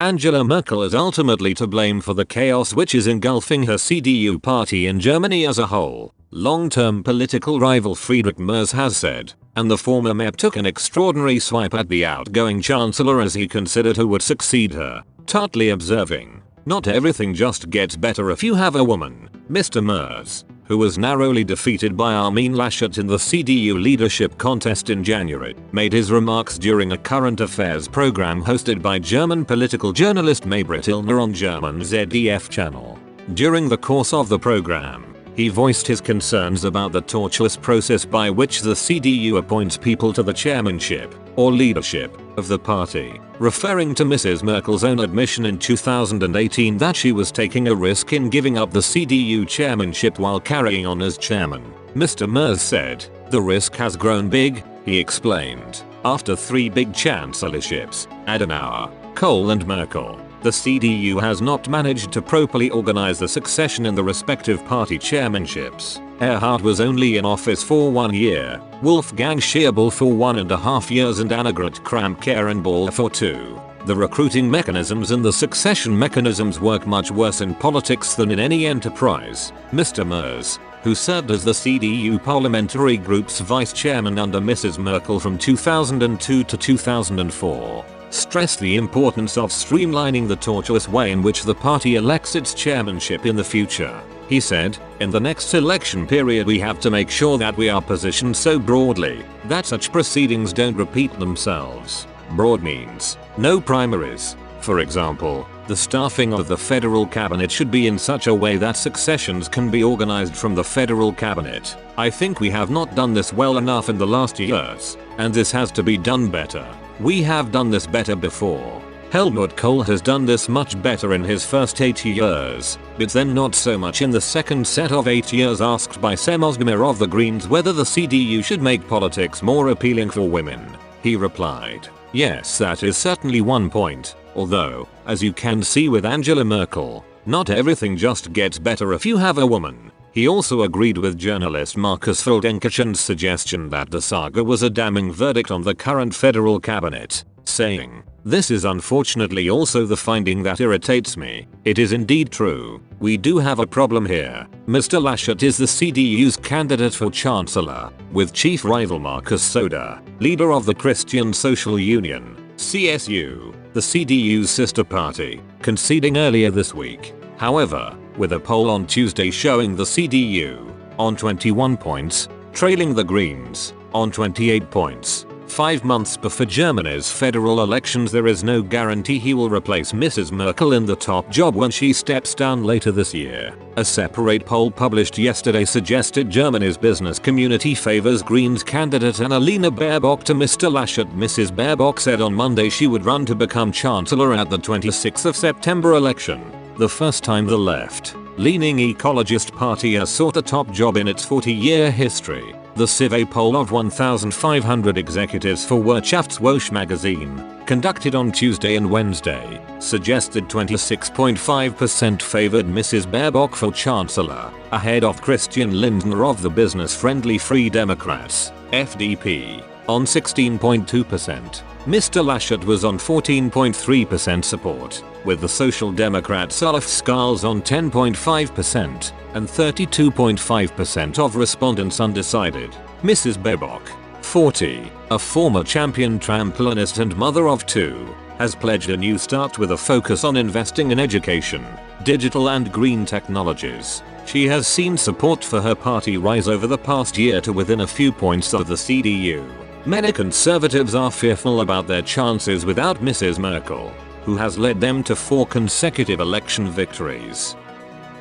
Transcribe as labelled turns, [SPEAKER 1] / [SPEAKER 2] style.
[SPEAKER 1] Angela Merkel is ultimately to blame for the chaos which is engulfing her CDU party in Germany as a whole, long-term political rival Friedrich Merz has said, and the former mayor took an extraordinary swipe at the outgoing chancellor as he considered who would succeed her, tartly observing, "Not everything just gets better if you have a woman." Mr. Merz, who was narrowly defeated by Armin Laschet in the CDU leadership contest in January, made his remarks during a current affairs program hosted by German political journalist Maybrit Illner on German ZDF channel. During the course of the program, he voiced his concerns about the tortuous process by which the CDU appoints people to the chairmanship, or leadership, of the party, referring to Mrs. Merkel's own admission in 2018 that she was taking a risk in giving up the CDU chairmanship while carrying on as chairman. Mr. Merz said, "The risk has grown big," he explained. After 3 big chancellorships, Adenauer, Kohl and Merkel, the CDU has not managed to properly organize the succession in the respective party chairmanships. Erhard was only in office for 1 year, Wolfgang Schäuble for 1.5 years and Annegret Kramp-Karrenbauer for 2. The recruiting mechanisms and the succession mechanisms work much worse in politics than in any enterprise. Mr. Merz, who served as the CDU parliamentary group's vice chairman under Mrs. Merkel from 2002 to 2004, stressed the importance of streamlining the tortuous way in which the party elects its chairmanship in the future. He said, "In the next election period we have to make sure that we are positioned so broadly that such proceedings don't repeat themselves." Broad means no primaries. For example, the staffing of the federal cabinet should be in such a way that successions can be organized from the federal cabinet. I think we have not done this well enough in the last years, and this has to be done better. We have done this better before. Helmut Kohl has done this much better in his first 8 years, but then not so much in the second set of 8 years. Asked by Cem Özdemir of the Greens whether the CDU should make politics more appealing for women, he replied, "Yes, that is certainly one point, although, as you can see with Angela Merkel, not everything just gets better if you have a woman." He also agreed with journalist Markus Feldenkerschen's suggestion that the saga was a damning verdict on the current federal cabinet, saying, "This is unfortunately also the finding that irritates me. It is indeed true. We do have a problem here. Mr. Laschet is the CDU's candidate for chancellor, with chief rival Markus Söder, leader of the Christian Social Union, CSU, the CDU's sister party, conceding earlier this week. However, with a poll on Tuesday showing the CDU on 21 points, trailing the Greens on 28 points. 5 months before Germany's federal elections, there is no guarantee he will replace Mrs. Merkel in the top job when she steps down later this year. A separate poll published yesterday suggested Germany's business community favors Greens candidate Annalena Baerbock to Mr. Laschet. Mrs. Baerbock said on Monday she would run to become chancellor at the 26th of September election, the first time the left-leaning ecologist party has sought a top job in its 40-year history. The survey poll of 1,500 executives for Wirtschaftswoche magazine, conducted on Tuesday and Wednesday, suggested 26.5% favored Mrs. Baerbock for chancellor, ahead of Christian Lindner of the business-friendly Free Democrats, FDP, on 16.2%. Mr. Laschet was on 14.3% support, with the Social Democrat Olaf Scholz on 10.5% and 32.5% of respondents undecided. Mrs. Baerbock, 40, a former champion trampolinist and mother of 2, has pledged a new start with a focus on investing in education, digital and green technologies. She has seen support for her party rise over the past year to within a few points of the CDU. Many conservatives are fearful about their chances without Mrs. Merkel, who has led them to 4 consecutive election victories.